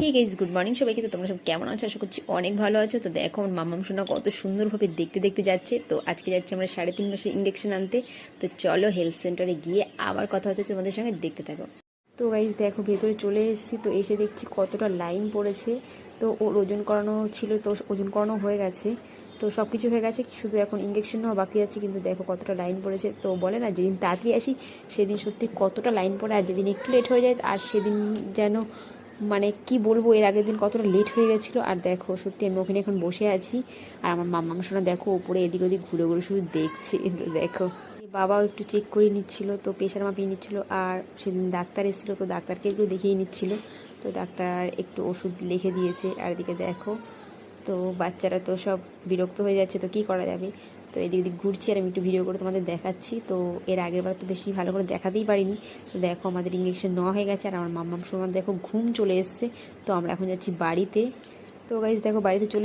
Hey guys, good morning সবাইকে। তো তোমরা সব কেমন আছো? আশা করছি অনেক ভালো আছো। তো দেখো আমার মাম্মাম সোনা কত সুন্দরভাবে দেখতে দেখতে যাচ্ছে। তো আজকে যাচ্ছি আমরা 3.5 মাসের ইঞ্জেকশন আনতে। তো চলো হেলথ সেন্টারে গিয়ে আবার কথা হচ্ছে, তোমাদের সঙ্গে দেখতে থাকো। তো গাইস দেখো ভেতরে চলে এসেছি। তো এসে দেখছি কতটা লাইন পড়েছে। তো ওর ওজন করানো ছিল, তো ওজন করানো হয়ে গেছে। তো সব কিছু হয়ে গেছে, শুধু এখন ইঞ্জেকশন নেওয়া বাকি আছে। কিন্তু দেখো কতটা লাইন পড়েছে। তো বলে না, যেদিন তাড়াতাড়ি আসি সেদিন সত্যি কতটা লাইন পড়ে, আর যেদিন একটু লেট হয়ে যায় আর সেদিন যেন মানে কি বলবো, এর আগের দিন কতটা লেট হয়ে গেছিলো। আর দেখো সত্যি আমি ওখানে এখন বসে আছি, আর আমার মাম্মাম সোনা দেখো উপরে এদিক ওদিক ঘুরে ঘুরে শুধু দেখছে। তো দেখো বাবাও একটু চেক করে নিচ্ছিল, তো প্রেশার মাপিয়ে নিচ্ছিল। আর সেদিন ডাক্তার এসেছিলো, তো ডাক্তারকে একটু দেখিয়ে নিচ্ছিল। তো ডাক্তার একটু ওষুধ লিখে দিয়েছে। আর এদিকে দেখো তো বাচ্চারা তো সব বিরক্ত হয়ে যাচ্ছে, তো কী করা যাবে। তো এদিক ওদিক ঘুরছি আর আমি একটু ভিডিও করে তোমাদের দেখাচ্ছি। তো এর আগের বার তো বেশি ভালো করে দেখাতেই পারিনি। তো দেখো আমাদের ইঞ্জেকশন নেওয়া হয়ে গেছে, আর আমার মাম্মাম সোনার দেখো ঘুম চলে এসছে। তো আমরা এখন যাচ্ছি বাড়িতে। তো গাইজ দেখো বাড়িতে চলে